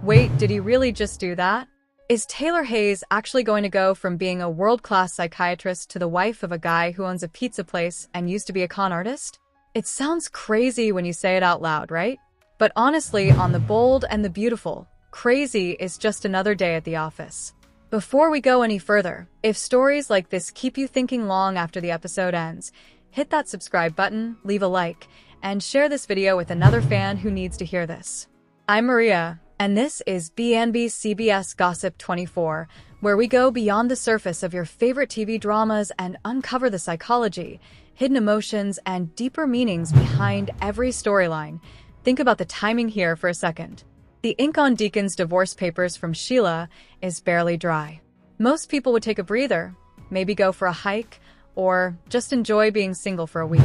Wait, did he really just do that? Is Taylor Hayes actually going to go from being a world-class psychiatrist to the wife of a guy who owns a pizza place and used to be a con artist? It sounds crazy when you say it out loud, right? But honestly, on the bold and the beautiful, crazy is just another day at the office. Before we go any further, if stories like this keep you thinking long after the episode ends, hit that subscribe button, leave a like, and share this video with another fan who needs to hear this. I'm Maria, and this is B&B CBS Gossip 24, where we go beyond the surface of your favorite TV dramas and uncover the psychology, hidden emotions, and deeper meanings behind every storyline. Think about the timing here for a second. The ink on Deacon's divorce papers from Sheila is barely dry. Most people would take a breather, maybe go for a hike, or just enjoy being single for a week.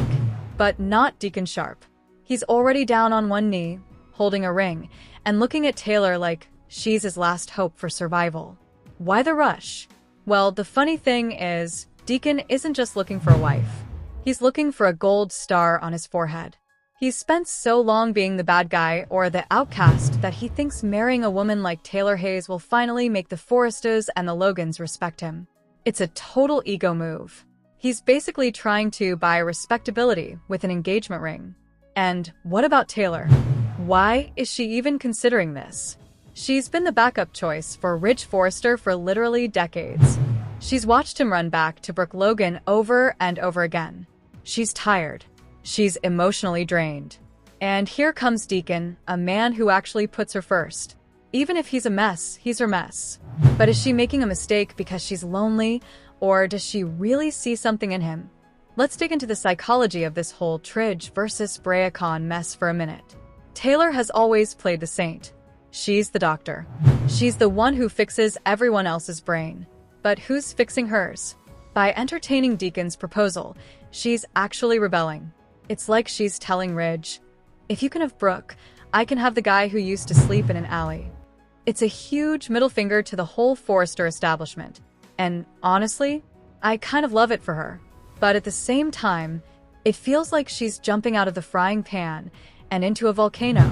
But not Deacon Sharp. He's already down on one knee, holding a ring, and looking at Taylor like she's his last hope for survival. Why the rush? Well, the funny thing is, Deacon isn't just looking for a wife. He's looking for a gold star on his forehead. He's spent so long being the bad guy or the outcast that he thinks marrying a woman like Taylor Hayes will finally make the Forresters and the Logans respect him. It's a total ego move. He's basically trying to buy respectability with an engagement ring. And what about Taylor? Why is she even considering this? She's been the backup choice for Ridge Forrester for literally decades. She's watched him run back to Brooke Logan over and over again. She's tired. She's emotionally drained. And here comes Deacon, a man who actually puts her first. Even if he's a mess, he's her mess. But is she making a mistake because she's lonely, or does she really see something in him? Let's dig into the psychology of this whole Tridge versus Brayacon mess for a minute. Taylor has always played the saint. She's the doctor. She's the one who fixes everyone else's brain. But who's fixing hers? By entertaining Deacon's proposal, she's actually rebelling. It's like she's telling Ridge, if you can have Brooke, I can have the guy who used to sleep in an alley. It's a huge middle finger to the whole Forrester establishment. And honestly, I kind of love it for her. But at the same time, it feels like she's jumping out of the frying pan and into a volcano.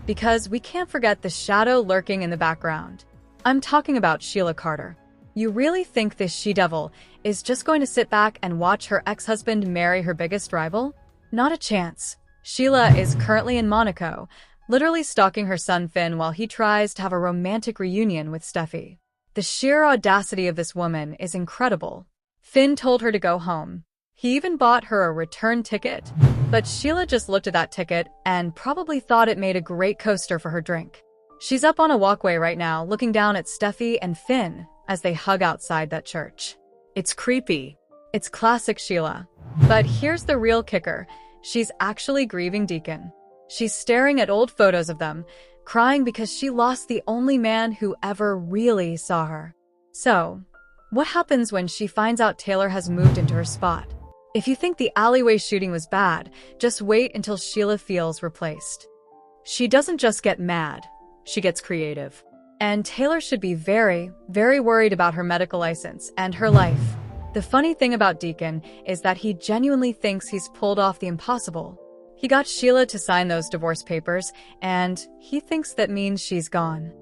Because we can't forget the shadow lurking in the background. I'm talking about Sheila Carter. You really think this she-devil is just going to sit back and watch her ex-husband marry her biggest rival? Not a chance. Sheila is currently in Monaco, literally stalking her son Finn while he tries to have a romantic reunion with Steffy. The sheer audacity of this woman is incredible. Finn told her to go home. He even bought her a return ticket. But Sheila just looked at that ticket and probably thought it made a great coaster for her drink. She's up on a walkway right now, looking down at Steffy and Finn as they hug outside that church. It's creepy. It's classic Sheila. But here's the real kicker. She's actually grieving Deacon. She's staring at old photos of them, crying because she lost the only man who ever really saw her. So, what happens when she finds out Taylor has moved into her spot? If you think the alleyway shooting was bad, just wait until Sheila feels replaced. She doesn't just get mad, she gets creative. And Taylor should be very, very worried about her medical license and her life. The funny thing about Deacon is that he genuinely thinks he's pulled off the impossible. He got Sheila to sign those divorce papers, and he thinks that means she's gone.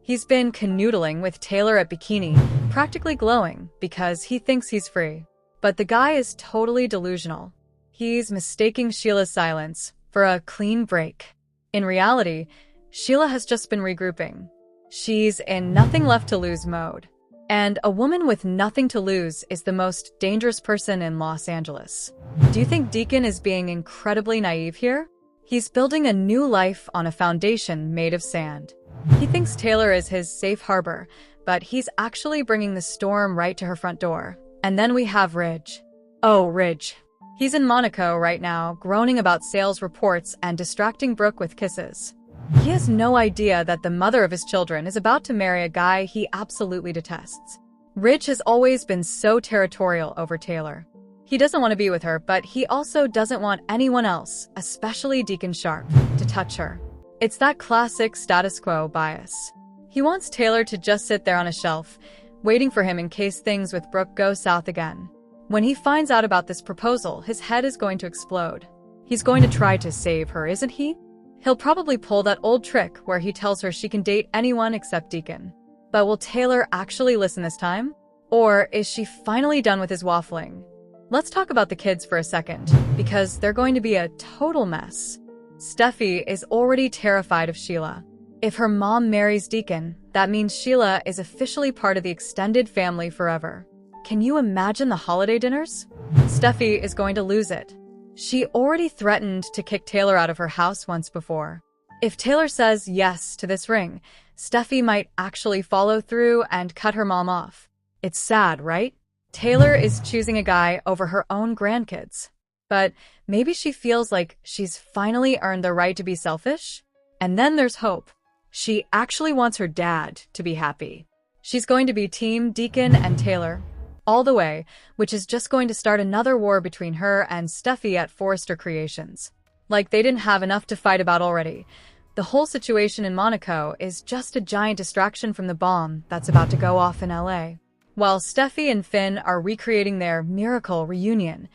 He's been canoodling with Taylor at Bikini, practically glowing, because he thinks he's free. But the guy is totally delusional. He's mistaking Sheila's silence for a clean break. In reality, Sheila has just been regrouping. She's in nothing left to lose mode. And a woman with nothing to lose is the most dangerous person in Los Angeles. Do you think Deacon is being incredibly naive here? He's building a new life on a foundation made of sand. He thinks Taylor is his safe harbor, but he's actually bringing the storm right to her front door. And then we have Ridge. Oh, Ridge. He's in Monaco right now, groaning about sales reports and distracting Brooke with kisses. He has no idea that the mother of his children is about to marry a guy he absolutely detests. Ridge has always been so territorial over Taylor. He doesn't want to be with her, but he also doesn't want anyone else, especially Deacon Sharp, to touch her. It's that classic status quo bias. He wants Taylor to just sit there on a shelf, waiting for him in case things with Brooke go south again. When he finds out about this proposal, his head is going to explode. He's going to try to save her, isn't he? He'll probably pull that old trick where he tells her she can date anyone except Deacon. But will Taylor actually listen this time? Or is she finally done with his waffling? Let's talk about the kids for a second, because they're going to be a total mess. Steffy is already terrified of Sheila. If her mom marries Deacon, that means Sheila is officially part of the extended family forever. Can you imagine the holiday dinners? Steffy is going to lose it. She already threatened to kick Taylor out of her house once before. If Taylor says yes to this ring, Steffy might actually follow through and cut her mom off. It's sad, right? Taylor is choosing a guy over her own grandkids. But maybe she feels like she's finally earned the right to be selfish? And then there's hope. She actually wants her dad to be happy. She's going to be Team Deacon and Taylor all the way, which is just going to start another war between her and Steffy at Forrester Creations. Like they didn't have enough to fight about already. The whole situation in Monaco is just a giant distraction from the bomb that's about to go off in LA. While Steffy and Finn are recreating their miracle reunion,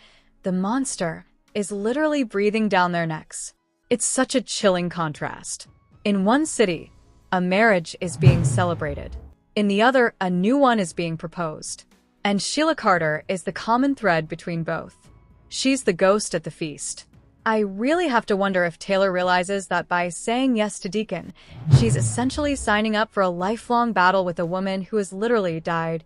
the monster is literally breathing down their necks. It's such a chilling contrast. In one city, a marriage is being celebrated. In the other, a new one is being proposed. And Sheila Carter is the common thread between both. She's the ghost at the feast. I really have to wonder if Taylor realizes that by saying yes to Deacon, she's essentially signing up for a lifelong battle with a woman who has literally died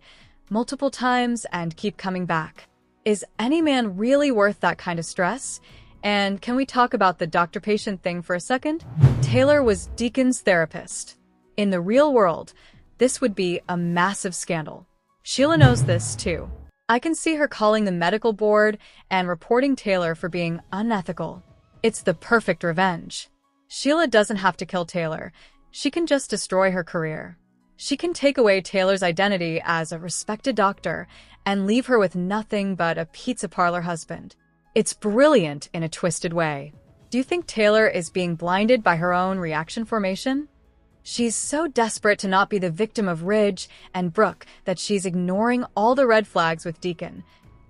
multiple times and keep coming back. Is any man really worth that kind of stress? And can we talk about the doctor-patient thing for a second? Taylor was Deacon's therapist. In the real world, this would be a massive scandal. Sheila knows this too. I can see her calling the medical board and reporting Taylor for being unethical. It's the perfect revenge. Sheila doesn't have to kill Taylor. She can just destroy her career. She can take away Taylor's identity as a respected doctor and leave her with nothing but a pizza parlor husband. It's brilliant in a twisted way. Do you think Taylor is being blinded by her own reaction formation? She's so desperate to not be the victim of Ridge and Brooke that she's ignoring all the red flags with Deacon.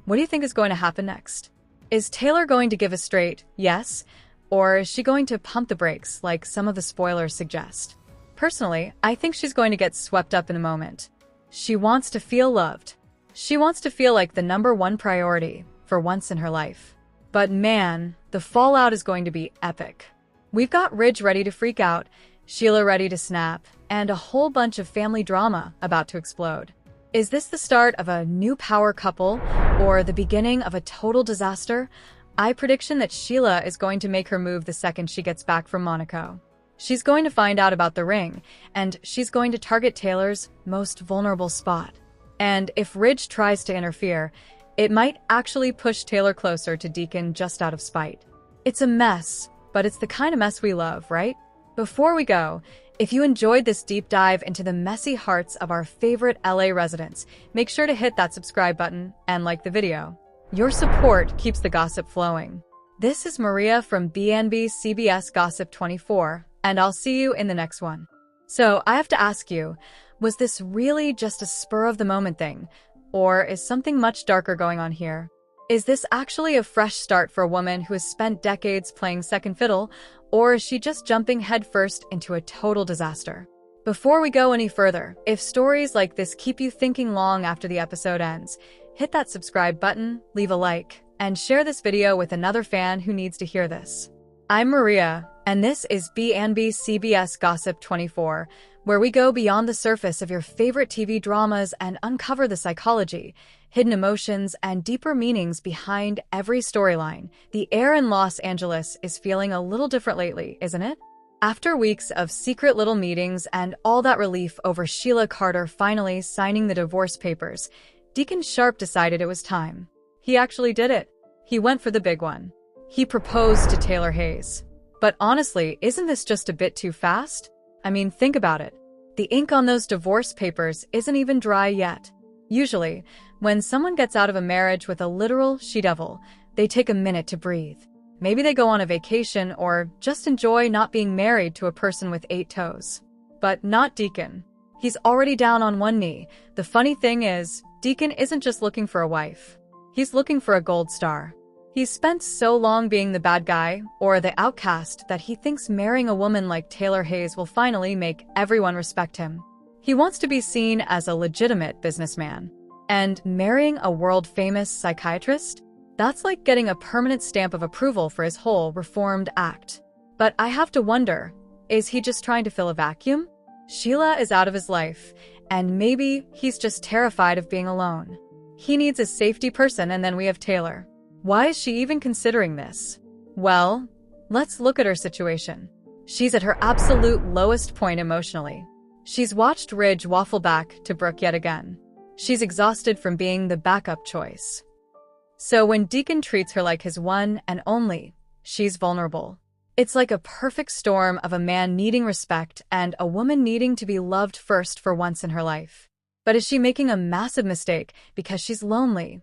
What do you think is going to happen next? Is Taylor going to give a straight yes, or is she going to pump the brakes like some of the spoilers suggest? Personally, I think she's going to get swept up in a moment. She wants to feel loved. She wants to feel like the #1 priority for once in her life. But man, the fallout is going to be epic. We've got Ridge ready to freak out, Sheila ready to snap, and a whole bunch of family drama about to explode. Is this the start of a new power couple or the beginning of a total disaster? I prediction that Sheila is going to make her move the second she gets back from Monaco. She's going to find out about the ring, and she's going to target Taylor's most vulnerable spot. And if Ridge tries to interfere, it might actually push Taylor closer to Deacon just out of spite. It's a mess, but it's the kind of mess we love, right? Before we go, if you enjoyed this deep dive into the messy hearts of our favorite LA residents, make sure to hit that subscribe button and like the video. Your support keeps the gossip flowing. This is Maria from B&B CBS Gossip 24, and I'll see you in the next one. So I have to ask you, was this really just a spur-of-the-moment thing, or is something much darker going on here? Is this actually a fresh start for a woman who has spent decades playing second fiddle, or is she just jumping headfirst into a total disaster? Before we go any further, if stories like this keep you thinking long after the episode ends, hit that subscribe button, leave a like, and share this video with another fan who needs to hear this. I'm Maria, and this is B&B CBS Gossip 24, where we go beyond the surface of your favorite TV dramas and uncover the psychology, hidden emotions, and deeper meanings behind every storyline. The air in Los Angeles is feeling a little different lately, isn't it? After weeks of secret little meetings and all that relief over Sheila Carter finally signing the divorce papers, Deacon Sharp decided it was time. He actually did it. He went for the big one. He proposed to Taylor Hayes. But honestly, isn't this just a bit too fast? I mean, think about it. The ink on those divorce papers isn't even dry yet. Usually, when someone gets out of a marriage with a literal she-devil, they take a minute to breathe. Maybe they go on a vacation or just enjoy not being married to a person with 8 toes. But not Deacon. He's already down on one knee. The funny thing is, Deacon isn't just looking for a wife. He's looking for a gold star. He's spent so long being the bad guy, or the outcast, that he thinks marrying a woman like Taylor Hayes will finally make everyone respect him. He wants to be seen as a legitimate businessman. And marrying a world-famous psychiatrist? That's like getting a permanent stamp of approval for his whole reformed act. But I have to wonder, is he just trying to fill a vacuum? Sheila is out of his life, and maybe he's just terrified of being alone. He needs a safety person, and then we have Taylor. Why is she even considering this? Well, let's look at her situation. She's at her absolute lowest point emotionally. She's watched Ridge waffle back to Brooke yet again. She's exhausted from being the backup choice. So when Deacon treats her like his one and only, she's vulnerable. It's like a perfect storm of a man needing respect and a woman needing to be loved first for once in her life. But is she making a massive mistake because she's lonely?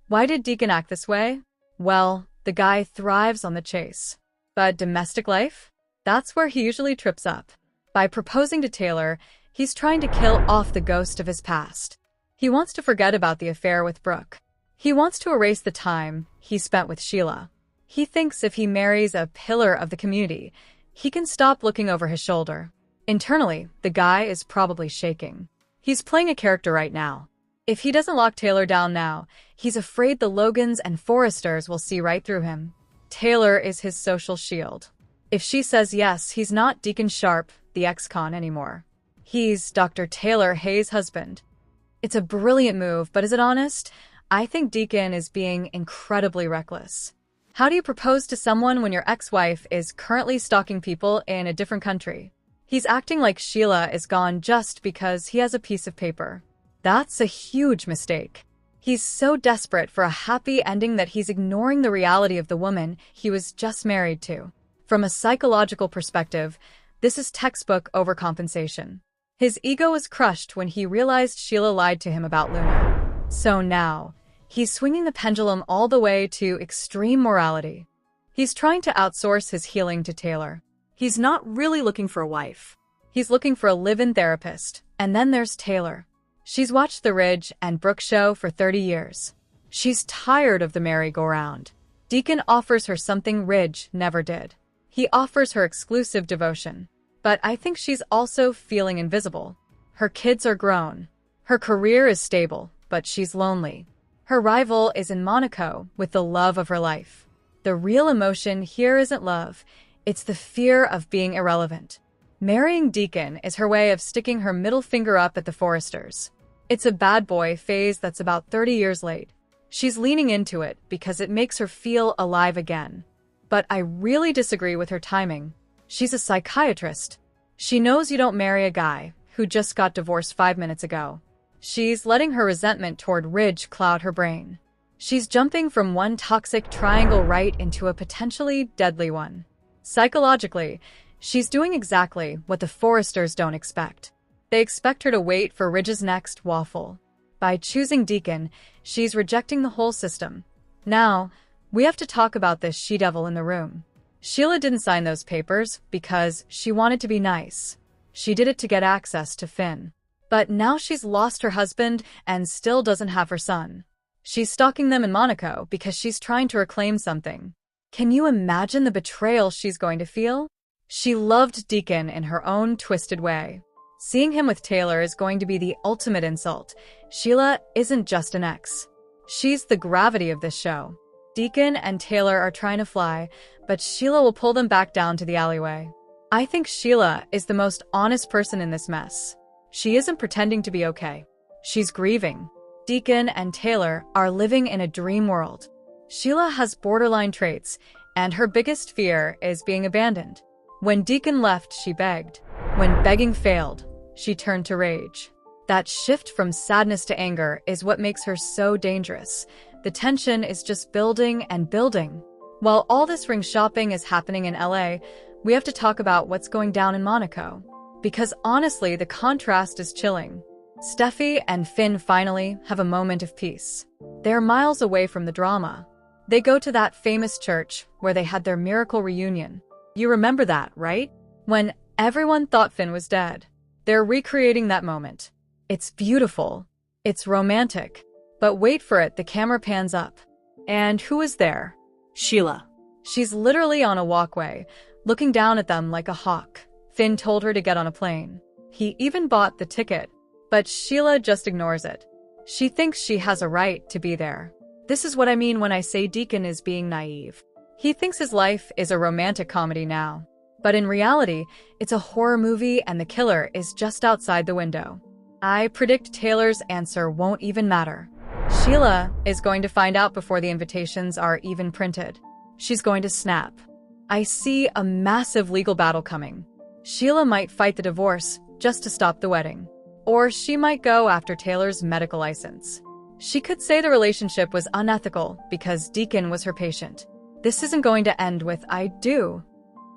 Why did Deacon act this way? Well, the guy thrives on the chase. But domestic life? That's where he usually trips up. By proposing to Taylor, he's trying to kill off the ghost of his past. He wants to forget about the affair with Brooke. He wants to erase the time he spent with Sheila. He thinks if he marries a pillar of the community, he can stop looking over his shoulder. Internally, the guy is probably shaking. He's playing a character right now. If he doesn't lock Taylor down now, he's afraid the Logans and Forresters will see right through him. Taylor is his social shield. If she says yes, he's not Deacon Sharp, the ex-con anymore. He's Dr. Taylor Hayes' husband. It's a brilliant move, but is it honest? I think Deacon is being incredibly reckless. How do you propose to someone when your ex-wife is currently stalking people in a different country? He's acting like Sheila is gone just because he has a piece of paper. That's a huge mistake. He's so desperate for a happy ending that he's ignoring the reality of the woman he was just married to. From a psychological perspective, this is textbook overcompensation. His ego was crushed when he realized Sheila lied to him about Luna. So now, he's swinging the pendulum all the way to extreme morality. He's trying to outsource his healing to Taylor. He's not really looking for a wife. He's looking for a live-in therapist. And then there's Taylor. She's watched the Ridge and Brooke show for 30 years. She's tired of the merry-go-round. Deacon offers her something Ridge never did. He offers her exclusive devotion. But I think she's also feeling invisible. Her kids are grown. Her career is stable, but she's lonely. Her rival is in Monaco with the love of her life. The real emotion here isn't love. It's the fear of being irrelevant. Marrying Deacon is her way of sticking her middle finger up at the Forresters. It's a bad boy phase that's about 30 years late. She's leaning into it because it makes her feel alive again. But I really disagree with her timing. She's a psychiatrist. She knows you don't marry a guy who just got divorced 5 minutes ago. She's letting her resentment toward Ridge cloud her brain. She's jumping from one toxic triangle right into a potentially deadly one. Psychologically, she's doing exactly what the Forresters don't expect. They expect her to wait for Ridge's next waffle. By choosing Deacon, she's rejecting the whole system. Now, we have to talk about this she-devil in the room. Sheila didn't sign those papers because she wanted to be nice. She did it to get access to Finn. But now she's lost her husband and still doesn't have her son. She's stalking them in Monaco because she's trying to reclaim something. Can you imagine the betrayal she's going to feel? She loved Deacon in her own twisted way. Seeing him with Taylor is going to be the ultimate insult. Sheila isn't just an ex. She's the gravity of this show. Deacon and Taylor are trying to fly, but Sheila will pull them back down to the alleyway. I think Sheila is the most honest person in this mess. She isn't pretending to be okay. She's grieving. Deacon and Taylor are living in a dream world. Sheila has borderline traits, and her biggest fear is being abandoned. When Deacon left, she begged. When begging failed, she turned to rage. That shift from sadness to anger is what makes her so dangerous. The tension is just building and building. While all this ring shopping is happening in LA, we have to talk about what's going down in Monaco. Because honestly, the contrast is chilling. Steffy and Finn finally have a moment of peace. They're miles away from the drama. They go to that famous church where they had their miracle reunion. You remember that, right? When everyone thought Finn was dead. They're recreating that moment. It's beautiful. It's romantic. But wait for it, the camera pans up. And who is there? Sheila. She's literally on a walkway, looking down at them like a hawk. Finn told her to get on a plane. He even bought the ticket, but Sheila just ignores it. She thinks she has a right to be there. This is what I mean when I say Deacon is being naive. He thinks his life is a romantic comedy now. But in reality, it's a horror movie and the killer is just outside the window. I predict Taylor's answer won't even matter. Sheila is going to find out before the invitations are even printed. She's going to snap. I see a massive legal battle coming. Sheila might fight the divorce just to stop the wedding. Or she might go after Taylor's medical license. She could say the relationship was unethical because Deacon was her patient. This isn't going to end with "I do."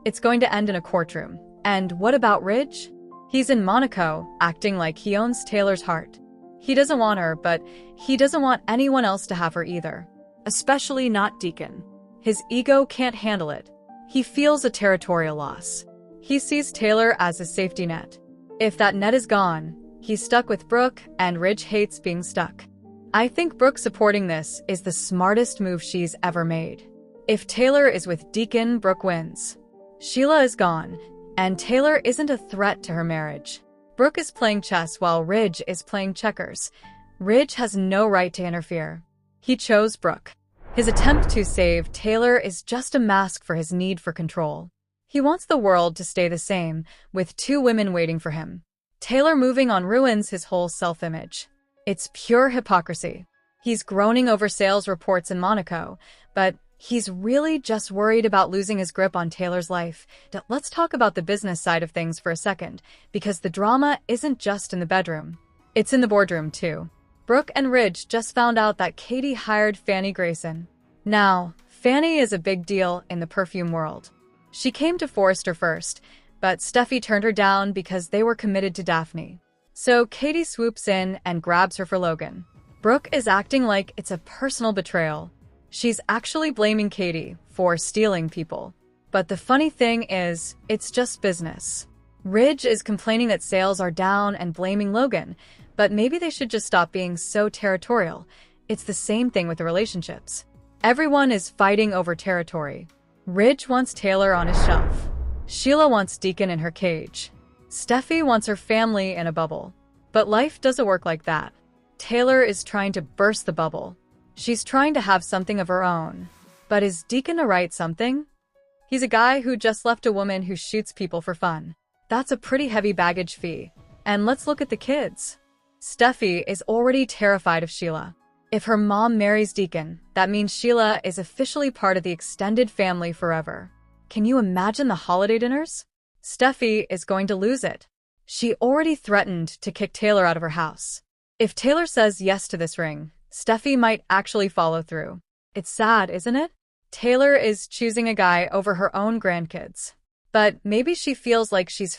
It's going to end in a courtroom. And what about Ridge? He's in Monaco, acting like he owns Taylor's heart. He doesn't want her, but he doesn't want anyone else to have her either. Especially not Deacon. His ego can't handle it. He feels a territorial loss. He sees Taylor as a safety net. If that net is gone, he's stuck with Brooke, and Ridge hates being stuck. I think Brooke supporting this is the smartest move she's ever made. If Taylor is with Deacon, Brooke wins. Sheila is gone, and Taylor isn't a threat to her marriage. Brooke is playing chess while Ridge is playing checkers. Ridge has no right to interfere. He chose Brooke. His attempt to save Taylor is just a mask for his need for control. He wants the world to stay the same, with two women waiting for him. Taylor moving on ruins his whole self-image. It's pure hypocrisy. He's groaning over sales reports in Monaco, but he's really just worried about losing his grip on Taylor's life. Let's talk about the business side of things for a second, because the drama isn't just in the bedroom. It's in the boardroom, too. Brooke and Ridge just found out that Katie hired Fanny Grayson. Now, Fanny is a big deal in the perfume world. She came to Forrester first, but Steffy turned her down because they were committed to Daphne. So Katie swoops in and grabs her for Logan. Brooke is acting like it's a personal betrayal. She's actually blaming Katie for stealing people. But the funny thing is, it's just business. Ridge is complaining that sales are down and blaming Logan, but maybe they should just stop being so territorial. It's the same thing with the relationships. Everyone is fighting over territory. Ridge wants Taylor on his shelf. Sheila wants Deacon in her cage. Steffy wants her family in a bubble. But life doesn't work like that. Taylor is trying to burst the bubble. She's trying to have something of her own. But is Deacon a right something? He's a guy who just left a woman who shoots people for fun. That's a pretty heavy baggage fee. And let's look at the kids. Steffy is already terrified of Sheila. If her mom marries Deacon, that means Sheila is officially part of the extended family forever. Can you imagine the holiday dinners? Steffy is going to lose it. She already threatened to kick Taylor out of her house. If Taylor says yes to this ring, Steffy might actually follow through. It's sad, isn't it? Taylor is choosing a guy over her own grandkids. But maybe she feels like she's